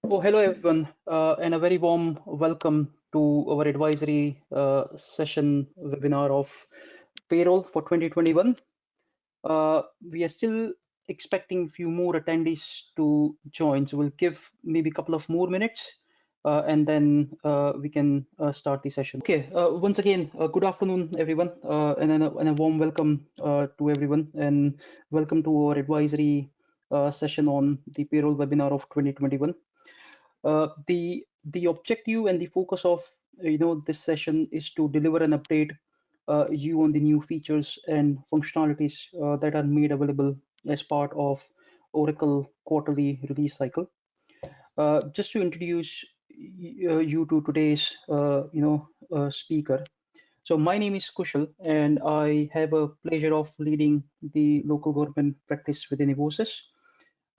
Oh, hello everyone, and a very warm welcome to our advisory session webinar of payroll for 2021. We are still expecting a few more attendees to join, so we'll give maybe a couple of more minutes, and then we can start the session. Okay, once again, good afternoon, everyone, and a warm welcome to everyone, and welcome to our advisory session on the payroll webinar of 2021. The objective and the focus of this session is to deliver an update you on the new features and functionalities that are made available as part of Oracle quarterly release cycle. Just to introduce you to today's speaker. So my name is Kushal, and I have a pleasure of leading the local government practice within Evosis.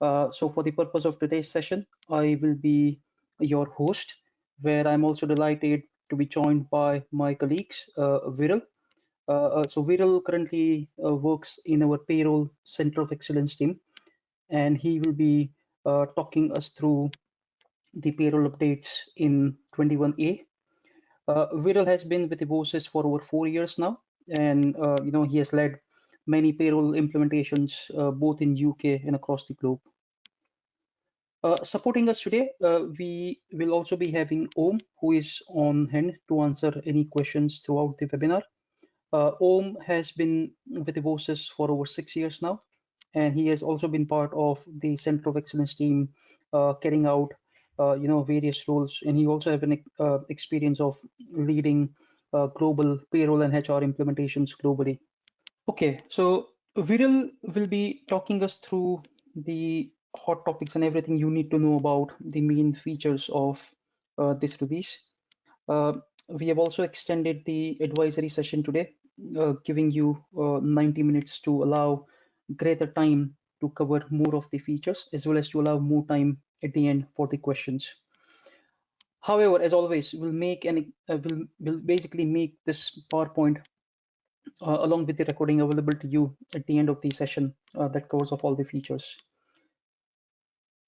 So for the purpose of today's session, I will be your host, where I'm also delighted to be joined by my colleagues, Viral. So Viral currently works in our payroll center of excellence team, and he will be talking us through the payroll updates in 21A. Viral has been with Evosis for over 4 years now, and he has led many payroll implementations both in UK and across the globe. Supporting us today, we will also be having Om, who is on hand to answer any questions throughout the webinar. Om has been with Evosis for over 6 years now, and he has also been part of the Center of Excellence team, carrying out various roles, and he also have an experience of leading global payroll and HR implementations globally. Okay, so Viral will be talking us through the hot topics and everything you need to know about the main features of this release. Uh, we have also extended the advisory session today, giving you 90 minutes to allow greater time to cover more of the features, as well as to allow more time at the end for the questions. However, as always, we'll basically make this PowerPoint along with the recording available to you at the end of the session that covers of all the features.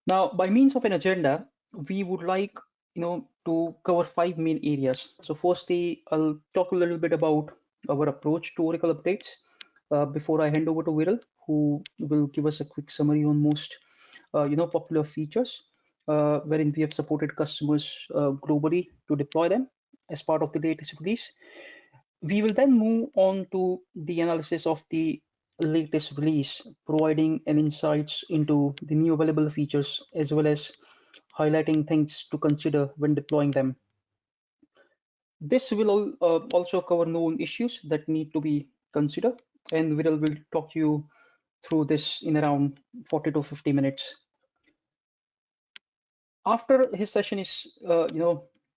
Now, by means of an agenda, we would like to cover 5 main areas. So firstly, I'll talk a little bit about our approach to Oracle updates before I hand over to Viral, who will give us a quick summary on most popular features, wherein we have supported customers globally to deploy them as part of the latest release. We will then move on to the analysis of the latest release, providing an insights into the new available features, as well as highlighting things to consider when deploying them. This will also cover known issues that need to be considered, and Viral will talk you through this in around 40 to 50 minutes. After his session is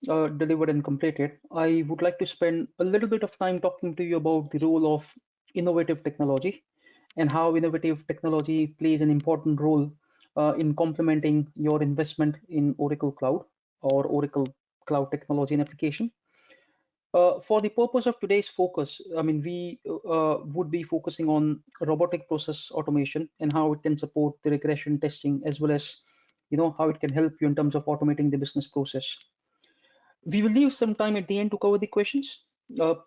delivered and completed, I would like to spend a little bit of time talking to you about the role of innovative technology and how innovative technology plays an important role in complementing your investment in Oracle Cloud or Oracle Cloud technology and application. For the purpose of today's focus, I mean, we would be focusing on robotic process automation and how it can support the regression testing, as well as how it can help you in terms of automating the business process. We will leave some time at the end to cover the questions.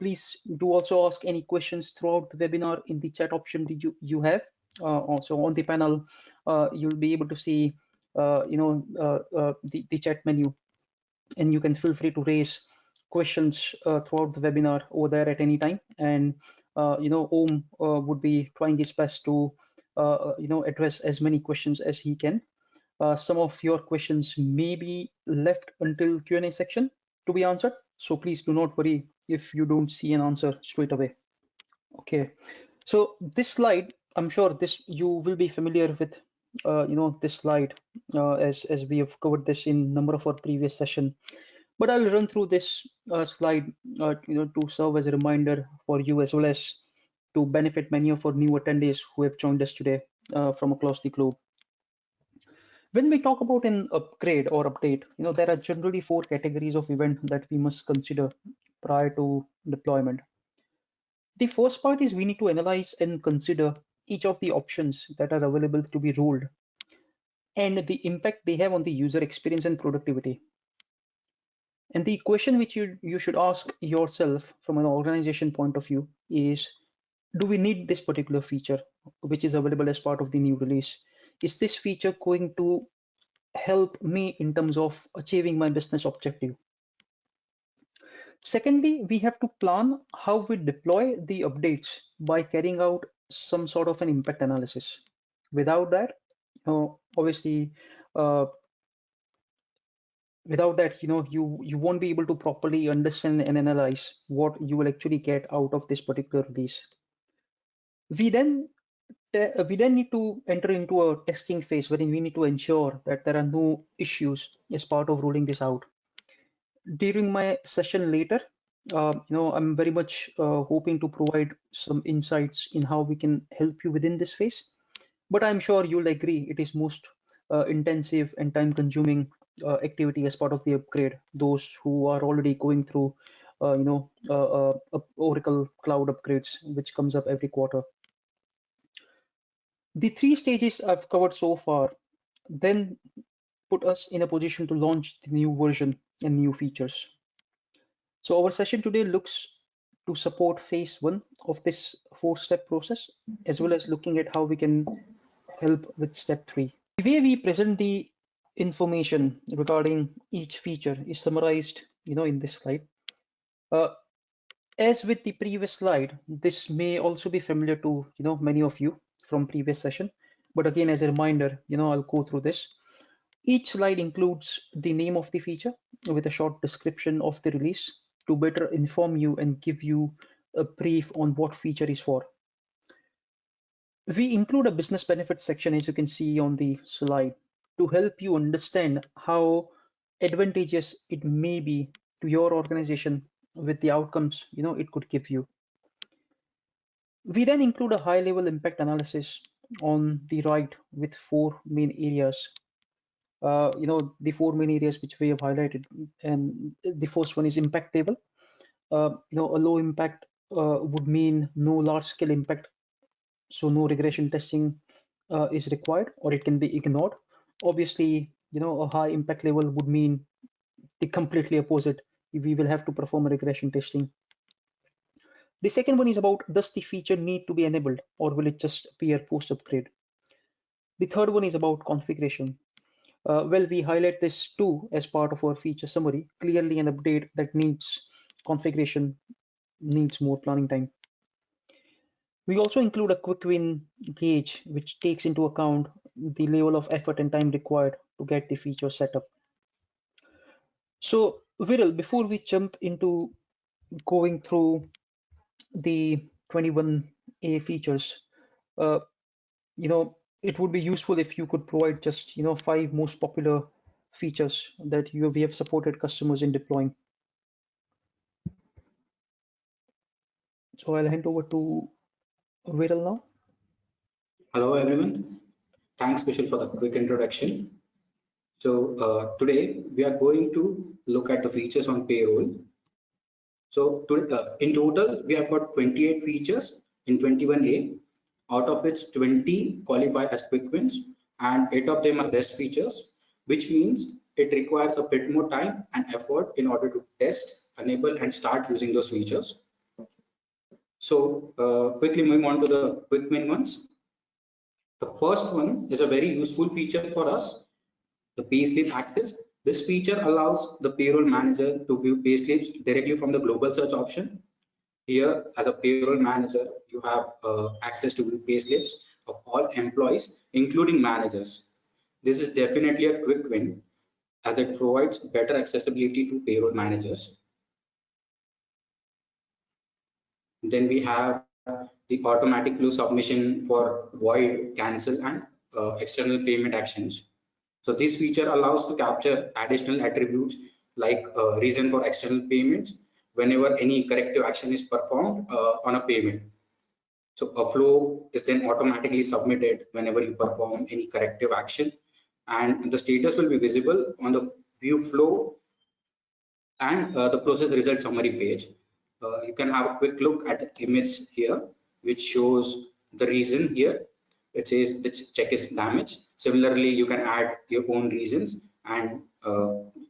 Please do also ask any questions throughout the webinar in the chat option that you have. Also on the panel, you'll be able to see the chat menu, and you can feel free to raise questions throughout the webinar over there at any time. And Om would be trying his best to address as many questions as he can. Some of your questions may be left until Q&A section to be answered, so please do not worry if you don't see an answer straight away. Okay, so this slide, I'm sure this you will be familiar with this slide as we have covered this in number of our previous session, but I'll run through this slide to serve as a reminder for you, as well as to benefit many of our new attendees who have joined us today from across the globe. When we talk about an upgrade or update, there are generally 4 categories of event that we must consider prior to deployment. The first part is we need to analyze and consider each of the options that are available to be rolled. and the impact they have on the user experience and productivity. And the question which you should ask yourself from an organization point of view is, do we need this particular feature which is available as part of the new release? Is this feature going to help me in terms of achieving my business objective? Secondly, we have to plan how we deploy the updates by carrying out some sort of an impact analysis. Without that, obviously, uh, without that, you won't be able to properly understand and analyze what you will actually get out of this particular release. We then need to enter into a testing phase wherein we need to ensure that there are no issues as part of rolling this out. During my session later, I'm very much hoping to provide some insights in how we can help you within this phase. But I'm sure you'll agree it is most intensive and time-consuming activity as part of the upgrade. Those who are already going through, Oracle Cloud upgrades, which comes up every quarter. The 3 stages I've covered so far then put us in a position to launch the new version and new features. So our session today looks to support phase 1 of this 4-step process, as well as looking at how we can help with step 3. The way we present the information regarding each feature is summarized, in this slide. As with the previous slide, this may also be familiar to many of you from previous session. But again, as a reminder, I'll go through this. Each slide includes the name of the feature with a short description of the release to better inform you and give you a brief on what feature is for. We include a business benefits section, as you can see on the slide, to help you understand how advantageous it may be to your organization with the outcomes it could give you. We then include a high-level impact analysis on the right with 4 main areas. The 4 main areas which we have highlighted, and the first one is impact table. A low impact would mean no large-scale impact, so no regression testing is required, or it can be ignored. Obviously, a high impact level would mean the completely opposite. We will have to perform a regression testing. The second one is about, does the feature need to be enabled, or will it just appear post-upgrade? The third one is about configuration. Well, we highlight this too as part of our feature summary. Clearly, an update that needs configuration needs more planning time. We also include a quick win gauge, which takes into account the level of effort and time required to get the feature set up. So, Viral, before we jump into going through the 21A features, uh, it would be useful if you could provide just 5 most popular features that we have supported customers in deploying. So I'll hand over to Viral now. Hello everyone. Thanks Vishal for the quick introduction. So today we are going to look at the features on payroll. So in total we have got 28 features in 21A, out of which 20 qualify as quick wins and 8 of them are REST features, which means it requires a bit more time and effort in order to test, enable and start using those features. So quickly moving on to the quick win ones. The first one is a very useful feature for us, the payslip access. This feature allows the payroll manager to view payslips directly from the global search option. Here, as a payroll manager, you have access to view payslips of all employees, including managers. This is definitely a quick win as it provides better accessibility to payroll managers. Then we have the automatic flow submission for void, cancel, and external payment actions. So this feature allows to capture additional attributes like reason for external payments whenever any corrective action is performed on a payment. So a flow is then automatically submitted whenever you perform any corrective action, and the status will be visible on the view flow and the process result summary page. You can have a quick look at the image here, which shows the reason here. It says this check is damaged. Similarly, you can add your own reasons, and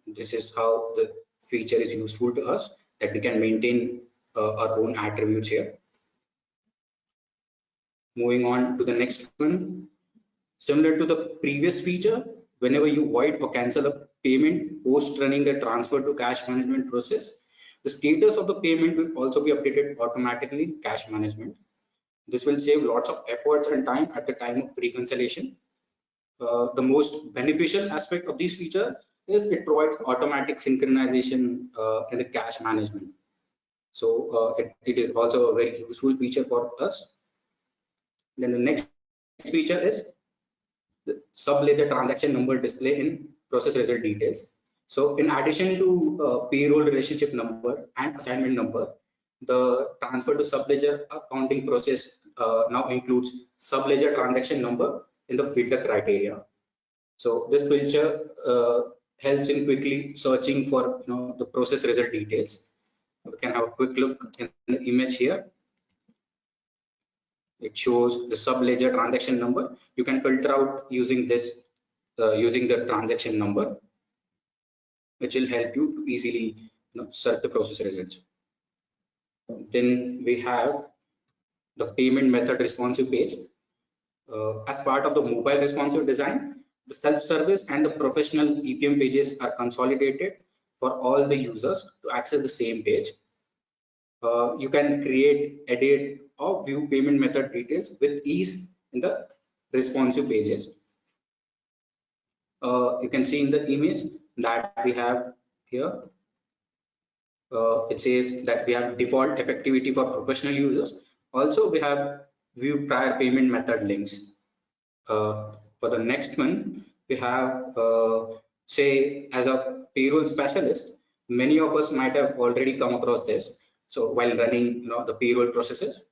this is how the feature is useful to us, that we can maintain our own attributes here. Moving on to the next one. Similar to the previous feature, whenever you void or cancel a payment post running the transfer to cash management process, the status of the payment will also be updated automatically in cash management. This will save lots of efforts and time at the time of reconciliation. The most beneficial aspect of this feature is it provides automatic synchronization in the cash management. So it is also a very useful feature for us. Then the next feature is the sub-ledger transaction number display in process result details. So in addition to payroll relationship number and assignment number, the transfer to sub-ledger accounting process now includes sub-ledger transaction number in the filter criteria. So this feature helps in quickly searching for the process result details. We can have a quick look in the image here. It shows the sub-ledger transaction number. You can filter out using this, using the transaction number, which will help you to easily search the process results. Then we have the payment method responsive page. As part of the mobile responsive design, the self-service and the professional EPM pages are consolidated for all the users to access the same page. You can create, edit, or view payment method details with ease in the responsive pages. You can see in the image that we have here. It says that we have default effectivity for professional users. Also, we have view prior payment method links. For the next one, we have, say, as a payroll specialist, many of us might have already come across this. So while running the payroll processes,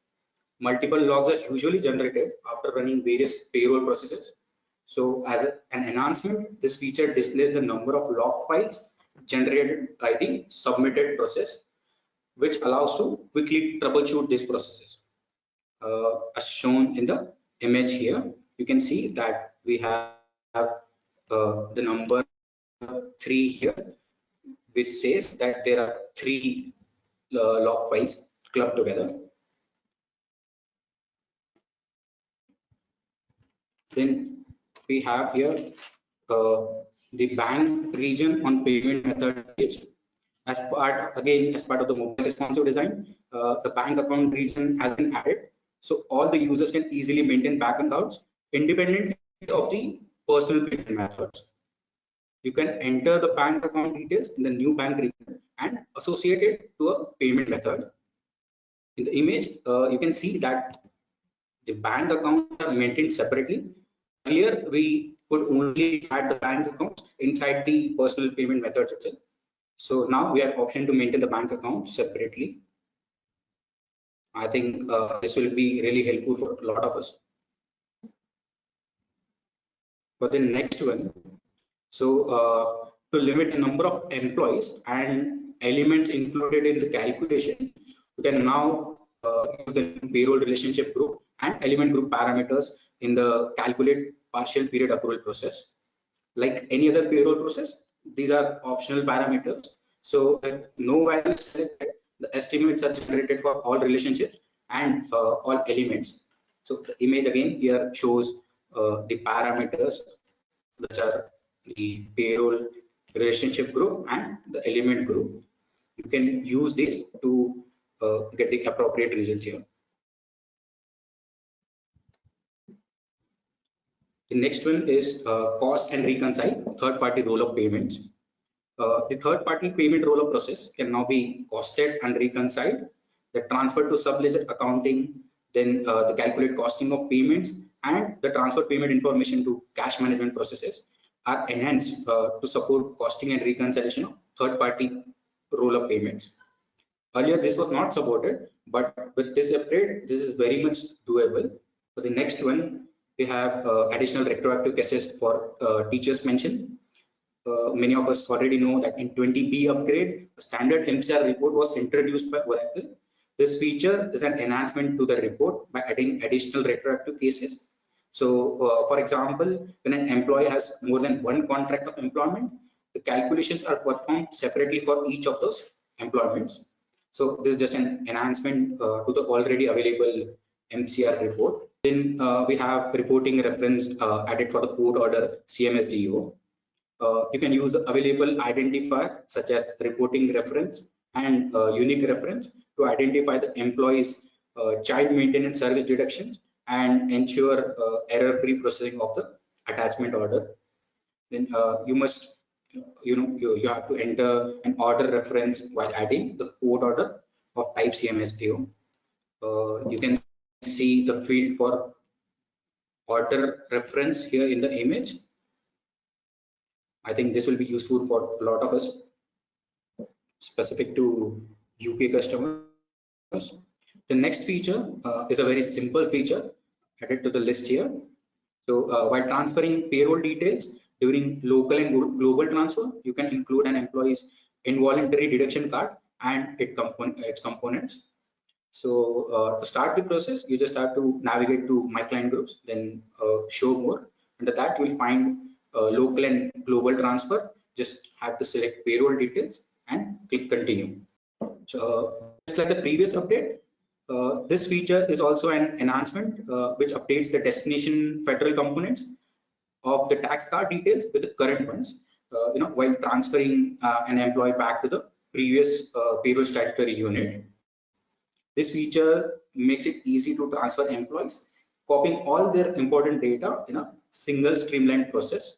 multiple logs are usually generated after running various payroll processes. So as an enhancement, this feature displays the number of log files generated by the submitted process, which allows to quickly troubleshoot these processes. As shown in the image here, you can see that we have the number 3 here, which says that there are 3 log files clubbed together. Then we have here the bank region on payment method page. As part of the mobile responsive design, the bank account region has been added, so all the users can easily maintain bank accounts independently of the personal payment methods. You can enter the bank account details in the new bank region and associate it to a payment method. In the image, you can see that the bank accounts are maintained separately. Earlier, we could only add the bank accounts inside the personal payment methods itself. So now we have option to maintain the bank account separately. I think this will be really helpful for a lot of us. For the next one, so to limit the number of employees and elements included in the calculation, we can now use the payroll relationship group and element group parameters in the calculate partial period accrual process. Like any other payroll process, these are optional parameters. So if no value is selected, the estimates are generated for all relationships and all elements. So the image again here shows the parameters, which are the payroll relationship group and the element group. You can use this to get the appropriate results here. The next one is cost and reconcile third-party roll-up payments. The third-party payment roll-up process can now be costed and reconciled. The transfer to sub-ledger accounting, then the calculate costing of payments, and the transfer payment information to cash management processes are enhanced to support costing and reconciliation of third-party roll-up payments. Earlier, this was not supported, but with this upgrade, this is very much doable. For the next one, we have additional retroactive cases for teachers mentioned. Many of us already know that in 20B upgrade, a standard MCR report was introduced by Oracle. This feature is an enhancement to the report by adding additional retroactive cases. So, for example, when an employee has more than one contract of employment, the calculations are performed separately for each of those employments. So this is just an enhancement to the already available MCR report. Then we have reporting reference added for the court order CMSDO. You can use available identifiers such as reporting reference and unique reference to identify the employee's child maintenance service deductions and ensure error-free processing of the attachment order. Then you must, you have to enter an order reference while adding the court order of type CMSDO. You can see the field for order reference here in the image. I think this will be useful for a lot of us, specific to UK customers. The next feature is a very simple feature added to the list here. So while transferring payroll details during local and global transfer, you can include an employee's involuntary deduction card and its components. So to start the process, you just have to navigate to My Client Groups, then Show More. Under that, you will find local and global transfer. Just have to select payroll details and click Continue. So just like the previous update, this feature is also an enhancement which updates the destination federal components of the tax card details with the current ones. While transferring an employee back to the previous payroll statutory unit. This feature makes it easy to transfer employees, copying all their important data in a single streamlined process.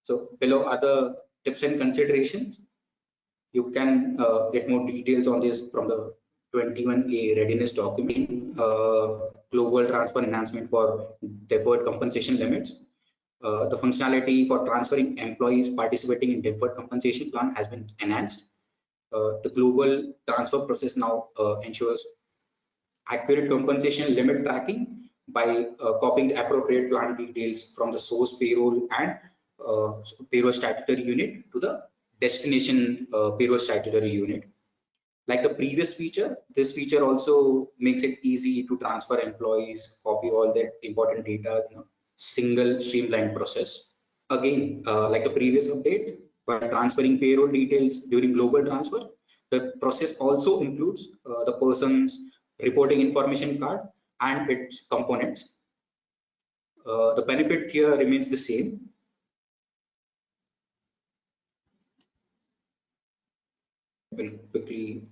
So below are the tips and considerations. You can get more details on this from the 21A readiness document, global transfer enhancement for deferred compensation limits. The functionality for transferring employees participating in deferred compensation plan has been enhanced. The global transfer process now ensures accurate compensation limit tracking by copying the appropriate plan details from the source payroll and payroll statutory unit to the destination payroll statutory unit. Like the previous feature, this feature also makes it easy to transfer employees, copy all that important data in a single streamlined process. Again, like the previous update, by transferring payroll details during global transfer, the process also includes the person's reporting information card and its components. The benefit here remains the same. We'll quickly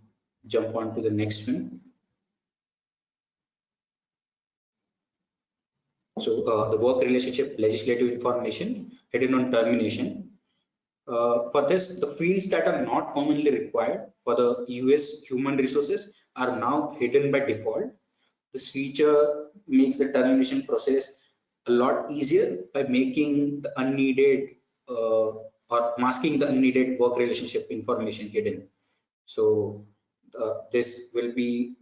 jump on to the next one. So the work relationship legislative information hidden on termination. For this, the fields that are not commonly required for the US human resources are now hidden by default. This feature makes the termination process a lot easier by making the unneeded or masking the unneeded work relationship information hidden. So this will be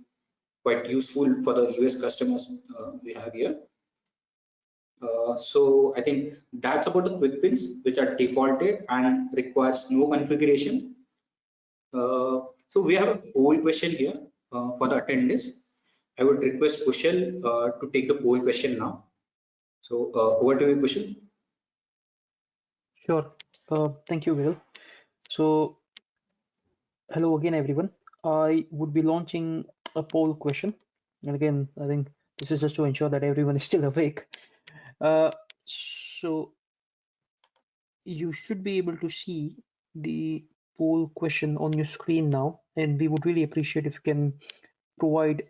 quite useful for the US customers we have here. So I think that's about the quick wins which are defaulted and requires no configuration. So we have a poll question here for the attendees. I would request Kushal to take the poll question now. So over to you, Kushal. Sure. Thank you, Will. So hello again, everyone. I would be launching a poll question. And again, I think this is just to ensure that everyone is still awake. So you should be able to see the poll question on your screen now, and we would really appreciate if you can provide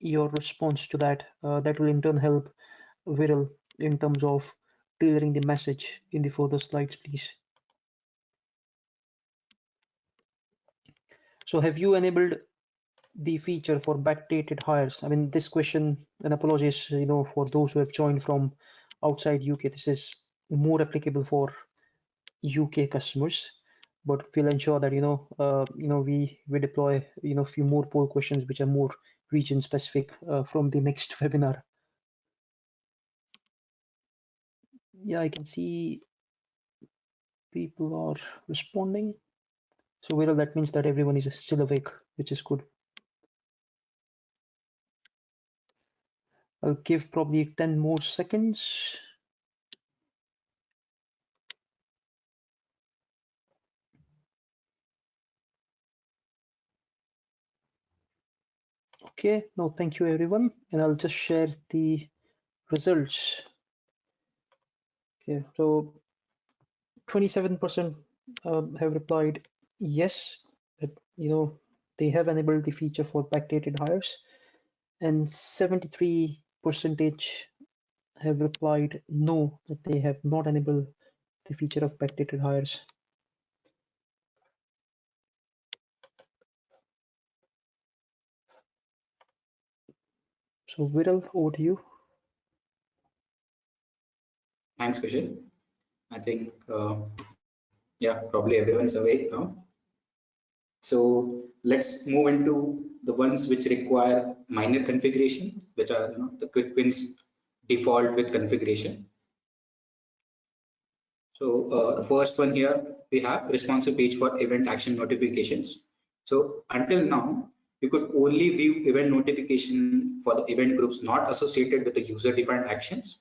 your response to that. That will in turn help Viral in terms of tailoring the message in the further slides, please. So have you enabled the feature for backdated hires? I mean, this question, and apologies, for those who have joined from outside UK, this is more applicable for UK customers, but we'll ensure that we deploy a few more poll questions which are more region specific from the next webinar. Yeah, I can see people are responding. So Viral, that means that everyone is still awake, which is good. I'll give probably 10 more seconds. Okay, no, thank you everyone. And I'll just share the results. Okay, so 27% have replied yes, that they have enabled the feature for backdated hires, and 73% have replied no, that they have not enabled the feature of backdated hires. So Viral, over to you. Thanks, Kushal. I think, yeah, probably everyone's awake now. So let's move into the ones which require minor configuration, which are the quick wins default with configuration. So the first one here, we have responsive page for event action notifications. So until now, you could only view event notification for the event groups not associated with the user-defined actions.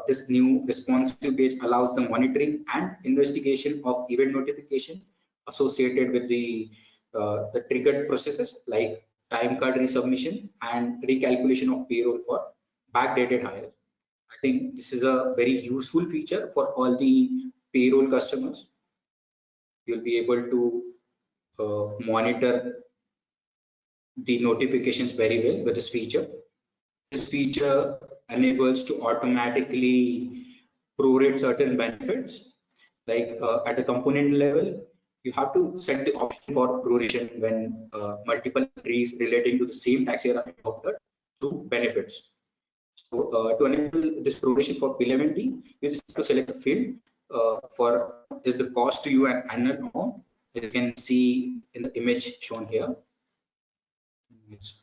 This new responsive page allows the monitoring and investigation of event notification associated with the triggered processes like time card resubmission and recalculation of payroll for backdated hires. I think this is a very useful feature for all the payroll customers. You'll be able to monitor the notifications very well with this feature. This feature enables to automatically prorate certain benefits. Like at a component level, you have to set the option for proration when multiple entries relating to the same tax year are adopted to benefits. So to enable this proration for P11D, you just have to select a field for is the cost to you an annual amount. As you can see in the image shown here. It's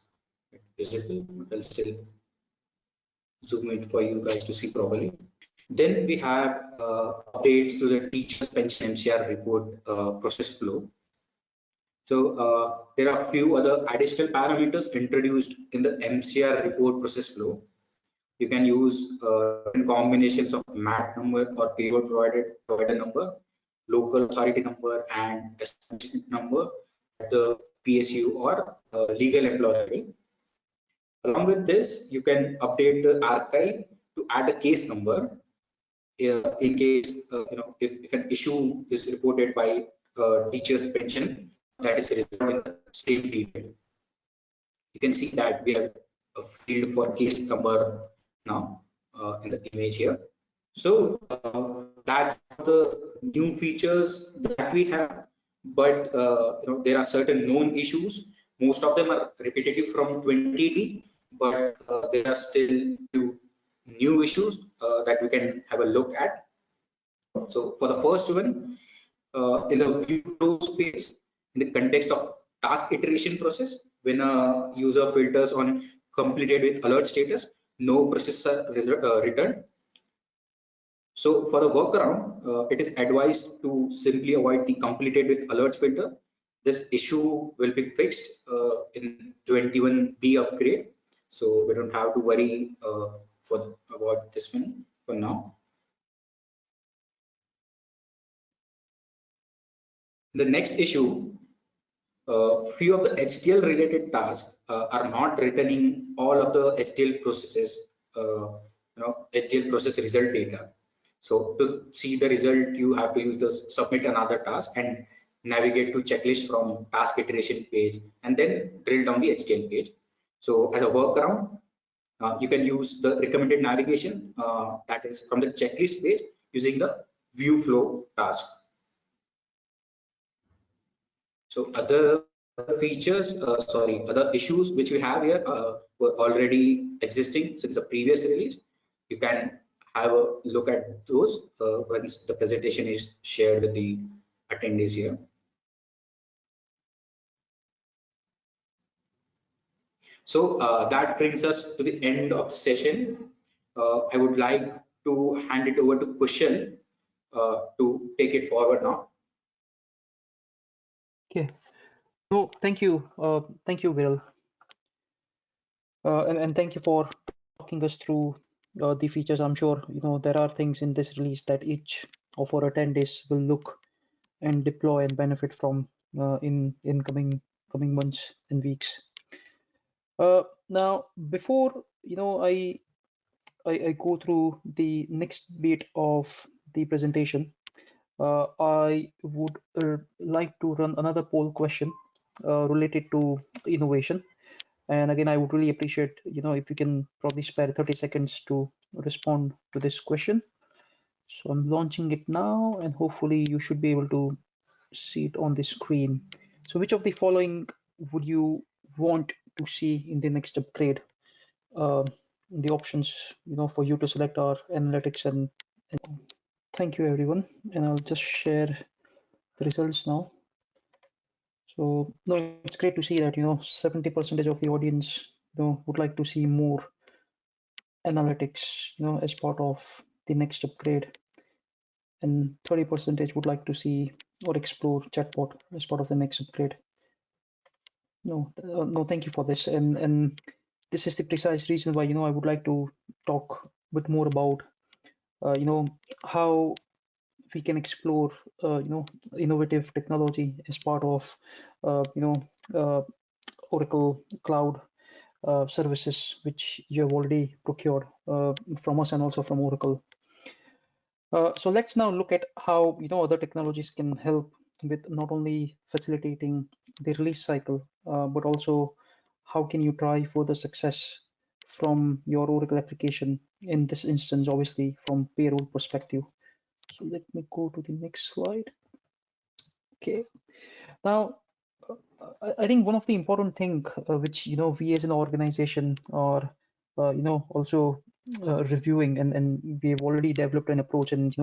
visible, but I'll still zoom it for you guys to see properly. Then we have updates to the teacher's pension MCR report process flow. So there are a few other additional parameters introduced in the MCR report process flow. You can use different combinations of MAT number or payroll provider number, local authority number, and establishment number at the PSU or legal employer level. Along with this, you can update the archive to add a case number in case if an issue is reported by teacher's pension that is resolved in the same period. You can see that we have a field for case number now in the image here. So that's the new features that we have, but there are certain known issues. Most of them are repetitive from 2080, but there are still few new issues that we can have a look at. So for the first one, in the view flow space, in the context of task iteration process, when a user filters on completed with alert status, no processes are returned. So for a workaround, it is advised to simply avoid the completed with alerts filter. This issue will be fixed in 21B upgrade. So we don't have to worry about this one for now. The next issue, few of the HDL related tasks are not returning all of the HDL processes, HDL process result data. So to see the result, you have to use the submit another task and navigate to checklist from task iteration page and then drill down the HDL page. So as a workaround, you can use the recommended navigation that is from the checklist page using the view flow task. So other features, other issues which we have here were already existing since the previous release. You can have a look at those once the presentation is shared with the attendees here. So that brings us to the end of the session. I would like to hand it over to Kushal to take it forward now. Okay. No, thank you. Thank you, Viral. And thank you for talking us through the features. I'm sure there are things in this release that each of our attendees will look and deploy and benefit from in coming months and weeks. Now, before I go through the next bit of the presentation, I would like to run another poll question related to innovation. And again, I would really appreciate, if you can probably spare 30 seconds to respond to this question. So I'm launching it now, and hopefully you should be able to see it on the screen. So which of the following would you want to see in the next upgrade? The options, for you to select are analytics and thank you everyone. And I'll just share the results now. So no, it's great to see that 70% of the audience would like to see more analytics as part of the next upgrade, and 30% would like to see or explore chatbot as part of the next upgrade. No, thank you for this, and this is the precise reason why I would like to talk a bit more about how we can explore innovative technology as part of Oracle Cloud services which you have already procured from us and also from Oracle. So let's now look at how other technologies can help with not only facilitating the release cycle, but also how can you drive further success from your Oracle application, in this instance, obviously from payroll perspective. So let me go to the next slide. Okay. Now, I think one of the important thing which we as an organization are also reviewing, and we have already developed an approach, and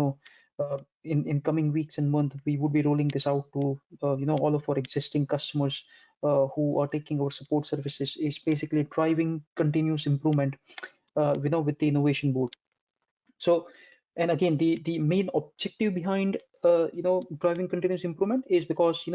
in coming weeks and months we would be rolling this out to all of our existing customers who are taking our support services, is basically driving continuous improvement with the innovation board. So, and again, the main objective behind driving continuous improvement is because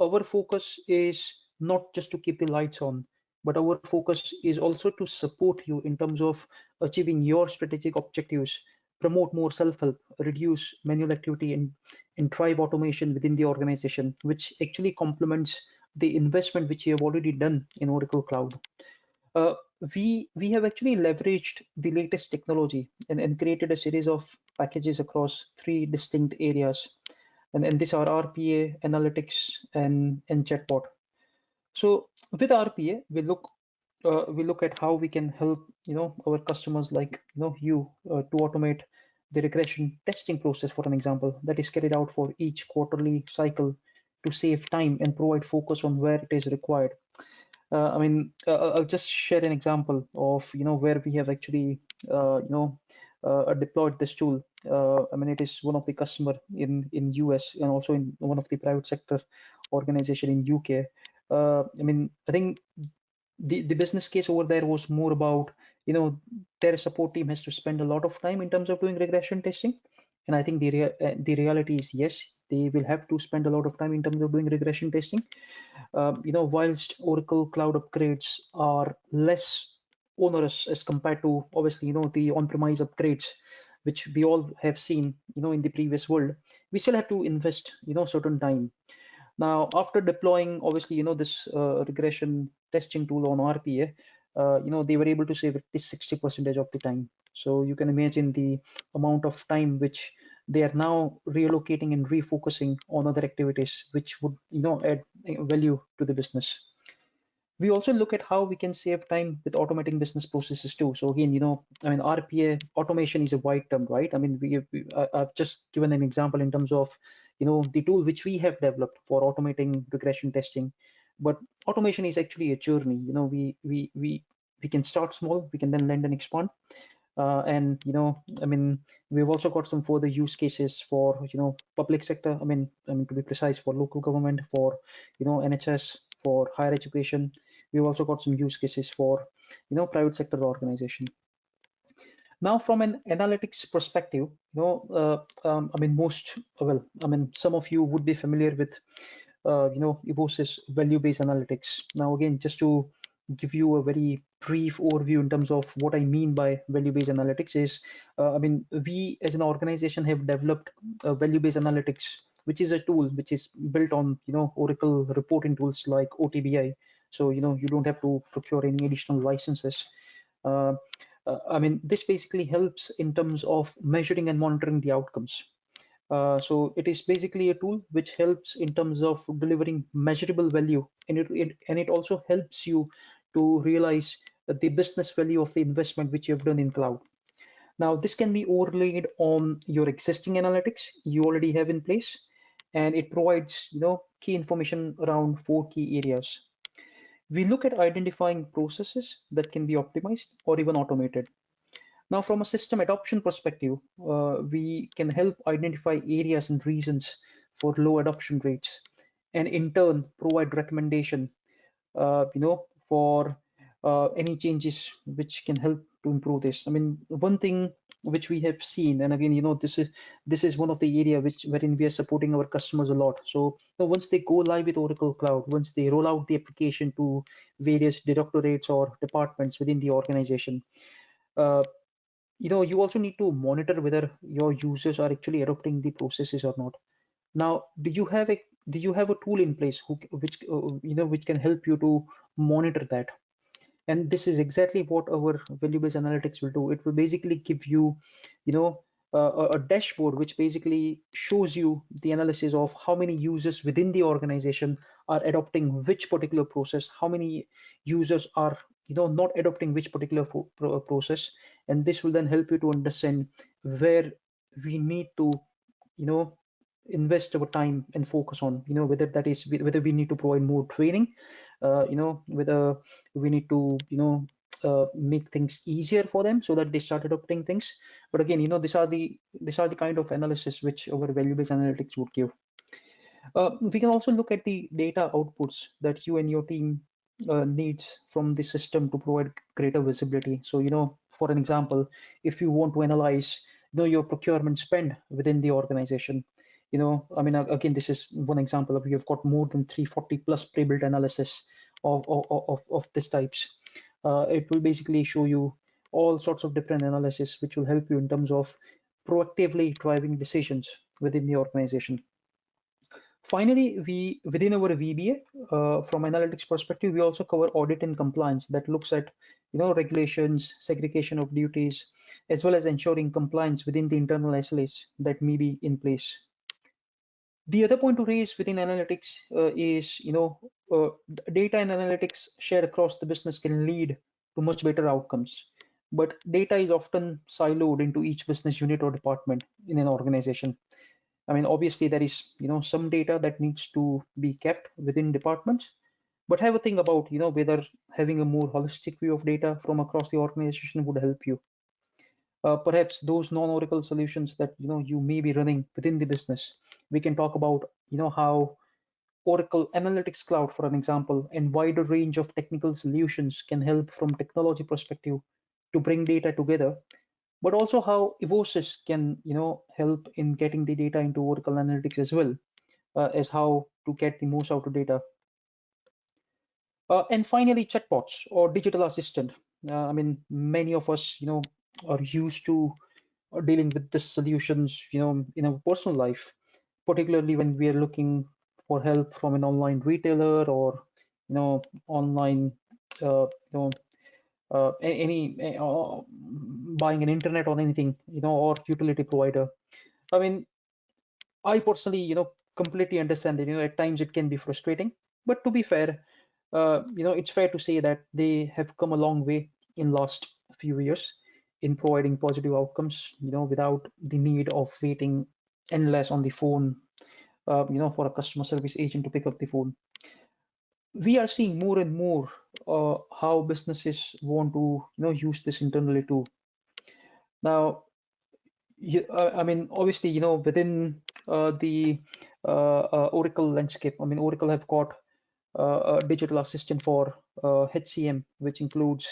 our focus is not just to keep the lights on, but our focus is also to support you in terms of achieving your strategic objectives, promote more self-help, reduce manual activity, and drive automation within the organization, which actually complements the investment which you have already done in Oracle Cloud. Uh, we have actually leveraged the latest technology and created a series of packages across three distinct areas, and these are RPA, analytics, and chatbot. So with RPA, we look at how we can help our customers like you to automate the regression testing process, for an example, that is carried out for each quarterly cycle to save time and provide focus on where it is required. I'll just share an example of where we have actually deployed this tool. It is one of the customer in US and also in one of the private sector organization in UK. I think the business case over there was more about their support team has to spend a lot of time in terms of doing regression testing, and I think the reality is yes, they will have to spend a lot of time in terms of doing regression testing. Whilst Oracle Cloud upgrades are less onerous as compared to obviously the on-premise upgrades, which we all have seen in the previous world, we still have to invest certain time. Now, after deploying obviously this regression testing tool on RPA, they were able to save at least 60% of the time. So you can imagine the amount of time which they are now relocating and refocusing on other activities, which would add value to the business. We also look at how we can save time with automating business processes too. So again, RPA automation is a wide term, right? I've just given an example in terms of the tool which we have developed for automating regression testing, but automation is actually a journey. We can start small, we can then land and expand. And we've also got some further use cases for public sector. To be precise, for local government, for NHS, for higher education. We've also got some use cases for private sector organization. Now, from an analytics perspective, some of you would be familiar with EBOS's value-based analytics. Now, again, just to give you a very brief overview in terms of what I mean by value-based analytics is, we as an organization have developed value-based analytics, which is a tool which is built on, Oracle reporting tools like OTBI. So, you don't have to procure any additional licenses. Uh, this basically helps in terms of measuring and monitoring the outcomes. So it is basically a tool which helps in terms of delivering measurable value, and it also helps you to realize the business value of the investment which you have done in cloud. Now, this can be overlaid on your existing analytics you already have in place, and it provides key information around four key areas. We look at identifying processes that can be optimized or even automated. Now, from a system adoption perspective, we can help identify areas and reasons for low adoption rates, and in turn provide recommendation, for any changes which can help to improve this. One thing which we have seen, and again, this is one of the area wherein we are supporting our customers a lot. So once they go live with Oracle Cloud, once they roll out the application to various directorates or departments within the organization, uh, you also need to monitor whether your users are actually adopting the processes or not. Now, do you have a tool in place which can help you to monitor that? And this is exactly what our value-based analytics will do. It will basically give you, you know, a dashboard which basically shows you the analysis of how many users within the organization are adopting which particular process, how many users are, not adopting which particular process, and this will then help you to understand where we need to, you know, invest our time and focus on, whether that is whether we need to provide more training, whether we need to make things easier for them so that they start adopting things. But again, these are the kind of analysis which our value-based analytics would give. We can also look at the data outputs that you and your team needs from the system to provide greater visibility. So, for an example, if you want to analyze, your procurement spend within the organization, again, this is one example of, you've got more than 340 plus pre-built analysis of this types. It will basically show you all sorts of different analysis, which will help you in terms of proactively driving decisions within the organization. Finally, within our VBA, from analytics perspective, we also cover audit and compliance that looks at, regulations, segregation of duties, as well as ensuring compliance within the internal SLAs that may be in place. The other point to raise within analytics is, data and analytics shared across the business can lead to much better outcomes. But data is often siloed into each business unit or department in an organization. Obviously there is, some data that needs to be kept within departments, but have a think about, whether having a more holistic view of data from across the organization would help you. Perhaps those non-Oracle solutions that, you may be running within the business. We can talk about, how Oracle Analytics Cloud, for an example, and wider range of technical solutions can help from technology perspective to bring data together, but also how Evosys can, help in getting the data into Oracle Analytics as well, as how to get the most out of data. And finally, chatbots or digital assistant. Many of us, are used to dealing with the solutions, in our personal life, particularly when we are looking for help from an online retailer or, online, you know, buying an internet or anything, or utility provider. I mean, I personally, completely understand that, at times it can be frustrating, but to be fair, it's fair to say that they have come a long way in last few years in providing positive outcomes, without the need of waiting endless on the phone, for a customer service agent to pick up the phone. We are seeing more and more how businesses want to, use this internally too. Now, obviously, within the Oracle landscape, Oracle have got a digital assistant for HCM, which includes,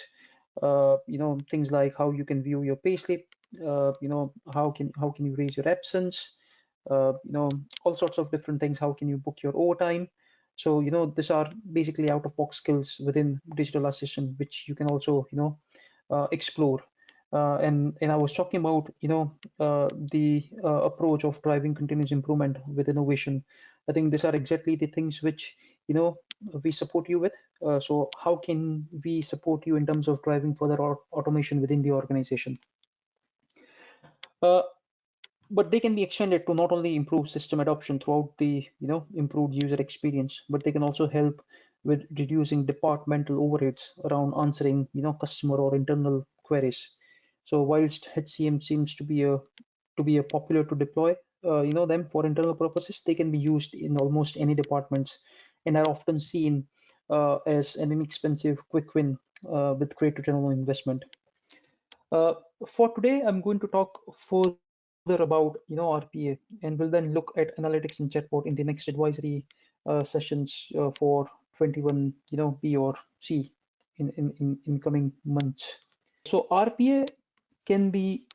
things like how you can view your payslip, how can you raise your absence, all sorts of different things. How can you book your overtime? So, these are basically out-of-box skills within digital assistant, which you can also, explore. And I was talking about, the approach of driving continuous improvement with innovation. I think these are exactly the things which, we support you with. So how can we support you in terms of driving further automation within the organization? Uh, but they can be extended to not only improve system adoption throughout the improved user experience, but they can also help with reducing departmental overheads around answering customer or internal queries. So whilst HCM seems to be a popular to deploy them for internal purposes, they can be used in almost any departments and are often seen as an inexpensive quick win with great return on investment. uh, for today, I'm going to talk further about RPA, and we'll then look at analytics and chatbot in the next advisory sessions for 21 B or C in coming months. So RPA can be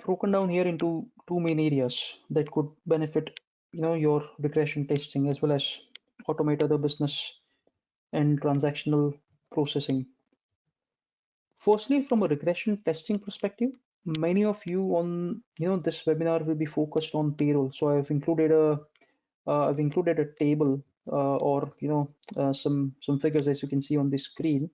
broken down here into two main areas that could benefit your regression testing as well as automate other business and transactional processing. Firstly, from a regression testing perspective, many of you on this webinar will be focused on payroll. So I've included a table or some figures as you can see on the screen.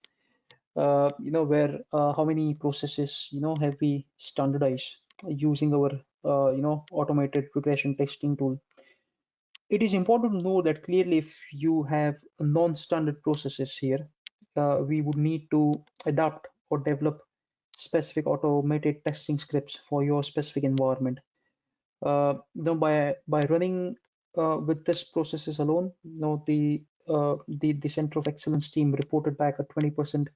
Where how many processes have we standardized using our automated regression testing tool. It is important to know that clearly if you have non-standard processes here, we would need to adapt or develop specific automated testing scripts for your specific environment. By running with this processes alone, the Center of Excellence team reported back a 20%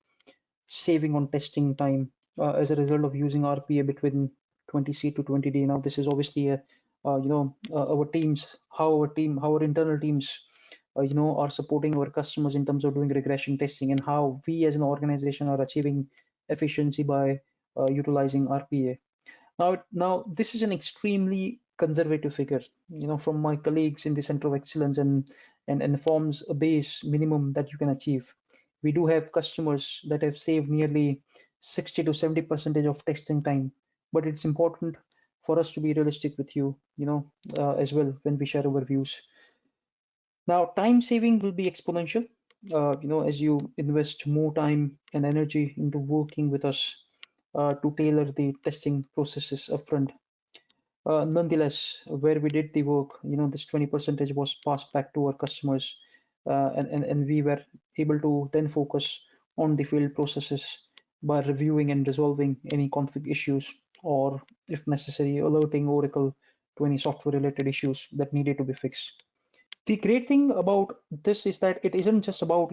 saving on testing time as a result of using RPA between 20C to 20D. Now, this is obviously our teams, how our internal teams, are supporting our customers in terms of doing regression testing, and how we as an organization are achieving efficiency by utilizing RPA. Now this is an extremely conservative figure, from my colleagues in the Center of Excellence, and forms a base minimum that you can achieve. We do have customers that have saved nearly 60 to 70% of testing time, but it's important for us to be realistic with you, as well when we share our views. Now, time saving will be exponential, as you invest more time and energy into working with us to tailor the testing processes upfront. Nonetheless, where we did the work, this 20% was passed back to our customers, and we were able to then focus on the field processes by reviewing and resolving any config issues, or if necessary, alerting Oracle to any software related issues that needed to be fixed. The great thing about this is that it isn't just about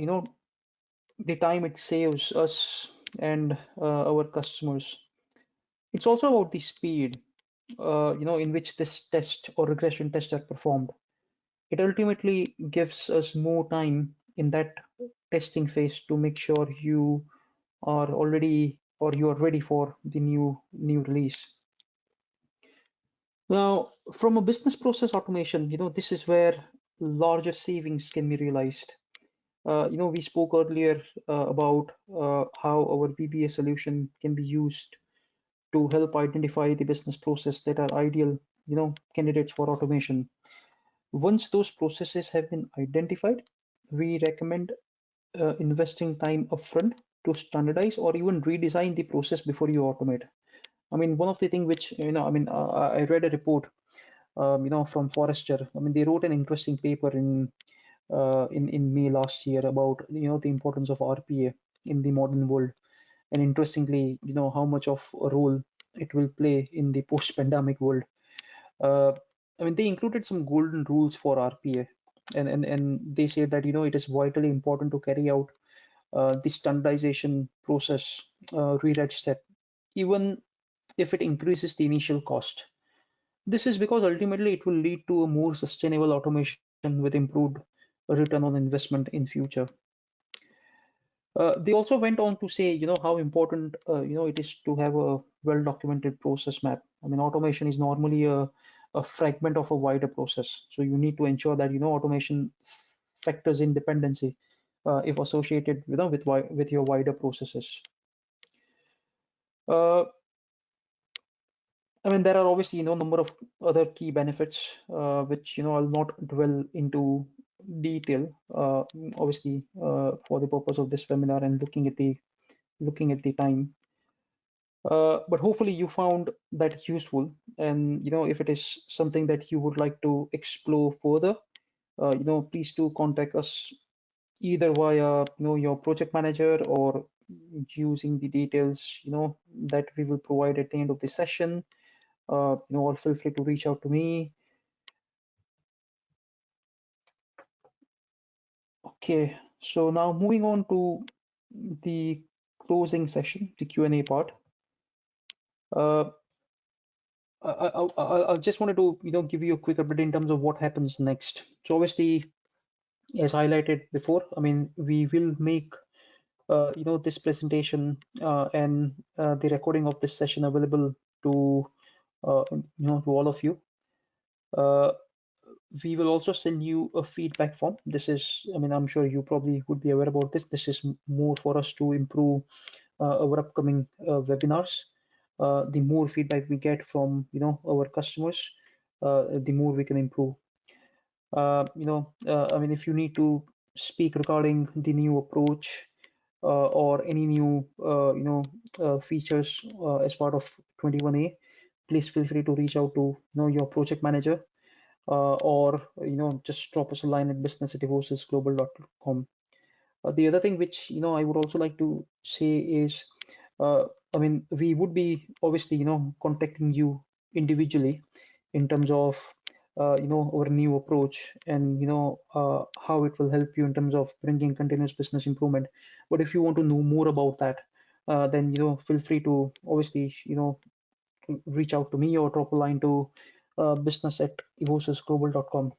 the time it saves us and our customers. It's also about the speed in which this test or regression tests are performed. It ultimately gives us more time in that testing phase to make sure you are already or you are ready for the new release. Now, from a business process automation, this is where larger savings can be realized. We spoke earlier about how our VBA solution can be used to help identify the business process that are ideal, candidates for automation. Once those processes have been identified, we recommend investing time upfront to standardize or even redesign the process before you automate. I mean, one of the things which, I read a report, from Forrester. I mean, they wrote an interesting paper in May last year about, the importance of RPA in the modern world. And interestingly, how much of a role it will play in the post-pandemic world. Uh, I mean, they included some golden rules for RPA, and they say that it is vitally important to carry out the standardization process rewrite step, even if it increases the initial cost. This is because ultimately it will lead to a more sustainable automation with improved return on investment in future. They also went on to say, how important, it is to have a well-documented process map. I mean, automation is normally a fragment of a wider process. So you need to ensure that, automation factors in dependency if associated with your wider processes. I mean, there are obviously number of other key benefits which I'll not dwell into detail. Obviously, for the purpose of this webinar and looking at the time. But hopefully you found that useful, and if it is something that you would like to explore further, please do contact us either via your project manager or using the details that we will provide at the end of the session. Or feel free to reach out to me. Okay, so now moving on to the closing session, the Q&A part. I just wanted to give you a quick update in terms of what happens next. So obviously, as highlighted before, I mean, we will make this presentation and the recording of this session available to to all of you. We will also send you a feedback form. This is, I mean, I'm sure you probably would be aware about this. This is more for us to improve our upcoming webinars. The more feedback we get from our customers, the more we can improve. I mean, if you need to speak regarding the new approach or any new features as part of 21A, please feel free to reach out to your project manager or just drop us a line at business@evosysglobal.com. The other thing which I would also like to say is, I mean, we would be obviously contacting you individually in terms of our new approach and how it will help you in terms of bringing continuous business improvement. But if you want to know more about that, then feel free to obviously reach out to me or drop a line to business@evosysglobal.com.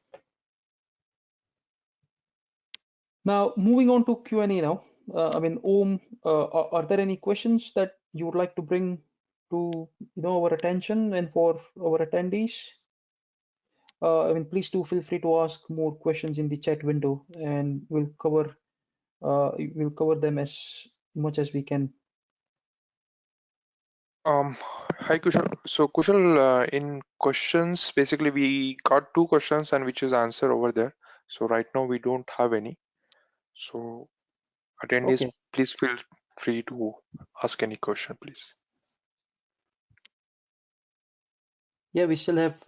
Now, moving on to Q&A now. I mean, Om, are there any questions that you would like to bring to our attention and for our attendees? I mean, please do feel free to ask more questions in the chat window, and we'll cover them as much as we can. Hi Kushal. So Kushal, in questions, basically we got two questions and which is answer over there. So right now we don't have any. So attendees, Okay. please feel free to ask any question, please. Yeah, we still have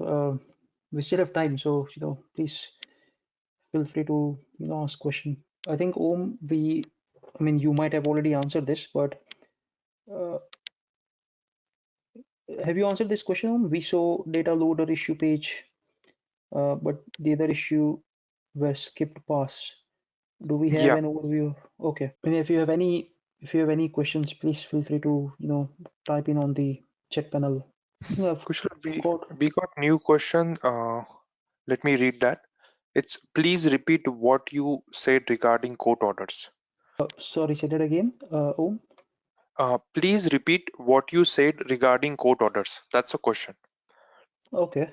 time, so please feel free to ask question. I think Om, I mean, you might have already answered this, but have you answered this question, Om? We saw data loader issue page, but the other issue were skipped pass. Do we have Yeah, an overview? Okay. And if you have any questions, please feel free to type in on the chat panel. I've Kushal, got. we got new question. Let me read that. It's please repeat what you said regarding court orders. Sorry, say that again, Om. Please repeat what you said regarding court orders. That's a question. Okay.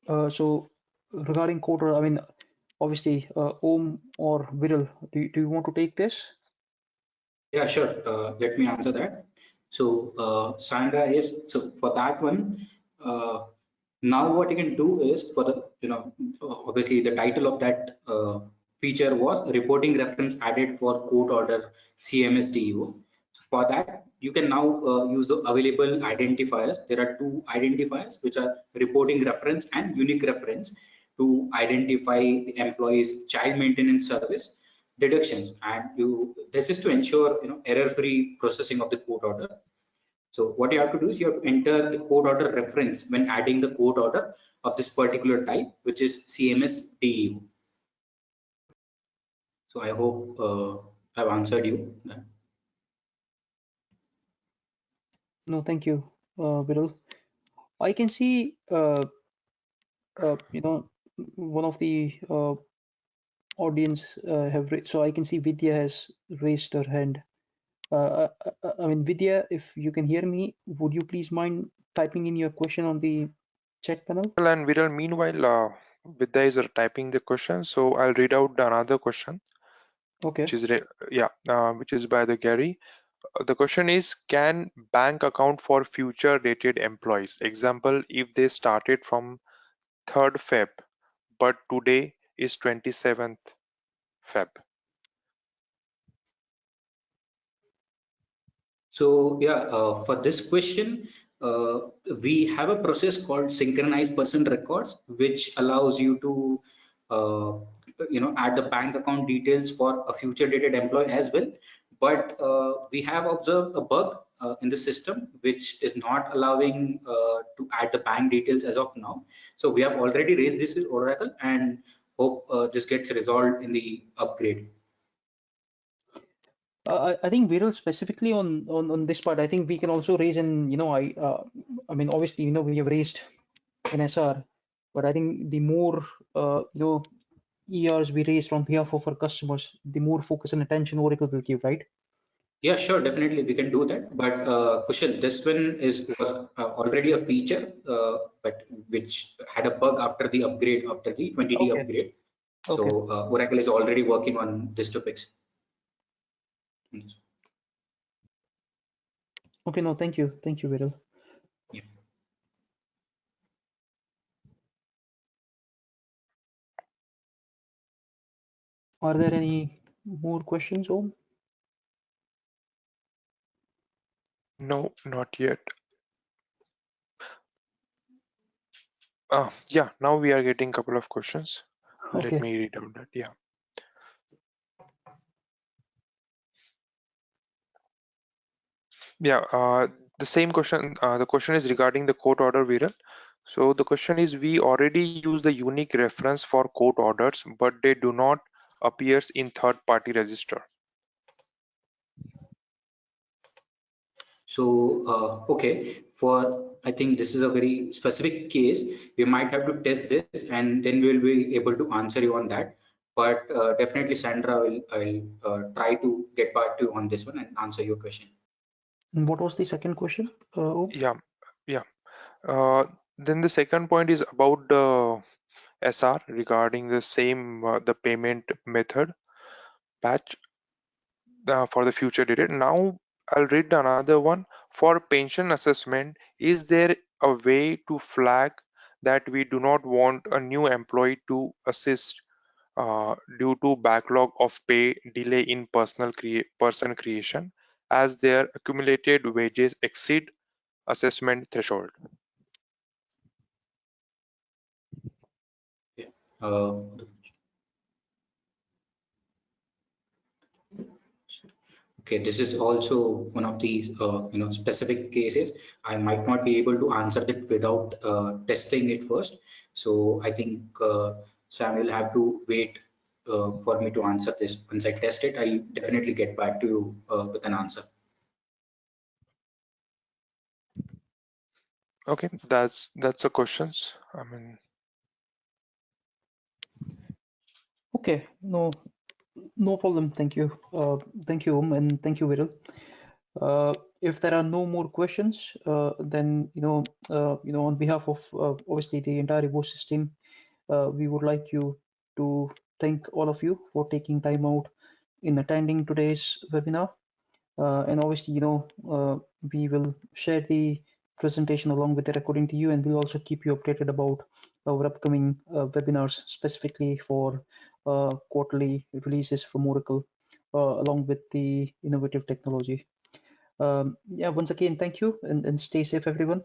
So regarding coder, I mean, obviously, Om or Viral, do you want to take this? Yeah, sure. Let me answer that. So, Sandra is so for that one. Now, what you can do is for the obviously the title of that feature was reporting reference added for court order CMS DEO. So for that, you can now use the available identifiers. There are two identifiers which are reporting reference and unique reference to identify the employee's child maintenance service deductions, and this is to ensure error-free processing of the court order. So what you have to do is you have to enter the court order reference when adding the court order of this particular type, which is CMS DEO. So I hope I've answered you. No, thank you, Viral. I can see, one of the audience so I can see Vidya has raised her hand. I mean, Vidya, if you can hear me, would you please mind typing in your question on the chat panel? Well, and Viral, meanwhile, Vidya is typing the question, so I'll read out another question, Okay. which is which is by the Gary. The question is, can bank account for future dated employees? Example, if they started from 3rd Feb, but today is 27th Feb. So yeah, for this question, uh, we have a process called synchronized person records, which allows you to uh, add the bank account details for a future dated employee as well. But we have observed a bug in the system which is not allowing to add the bank details as of now. So we have already raised this with Oracle and hope this gets resolved in the upgrade. I think Viral, specifically on this part, I think we can also raise in, I mean, obviously, we have raised an SR, but I think the more, ERs we raise on behalf of our customers, the more focus and attention Oracle will give, right? Yeah, sure, definitely we can do that. But Kushal, this one was already a feature, but which had a bug after the upgrade, after the 20D Okay. upgrade. Okay. So Oracle is already working on this to fix. Okay. No, thank you. Thank you, Viral. Yeah. Are there any more questions, Om? No, not yet. Yeah, now we are getting a couple of questions. Let Okay. me read out that. Yeah. Yeah, the same question. The question is regarding the court order, Viral. So the question is, we already use the unique reference for court orders, but they do not appears in third-party register. So okay, for I think this is a very specific case. We might have to test this, and then we'll be able to answer you on that. But definitely, Sandra will try to get back to you on this one and answer your question. And what was the second question, Om? Yeah, yeah. Then the second point is about the SR regarding the same the payment method patch for the future dated. Now I'll read another one. For pension assessment, is there a way to flag that we do not want a new employee to assist due to backlog of pay delay in person creation as their accumulated wages exceed assessment threshold? Yeah. Uh, Okay, this is also one of these specific cases. I might not be able to answer it without testing it first. So I think Sam will have to wait for me to answer this. Once I test it, I'll definitely get back to you with an answer. Okay, that's the questions. I mean, Okay. No, no problem. Thank you. Thank you, Om, and thank you, Viral. If there are no more questions, then on behalf of obviously the entire Evosis team, we would like you to thank all of you for taking time out in attending today's webinar. And obviously, we will share the presentation along with the recording to you, and we'll also keep you updated about our upcoming webinars, specifically for quarterly releases from Oracle, along with the innovative technology. Yeah, once again, thank you, and stay safe, everyone.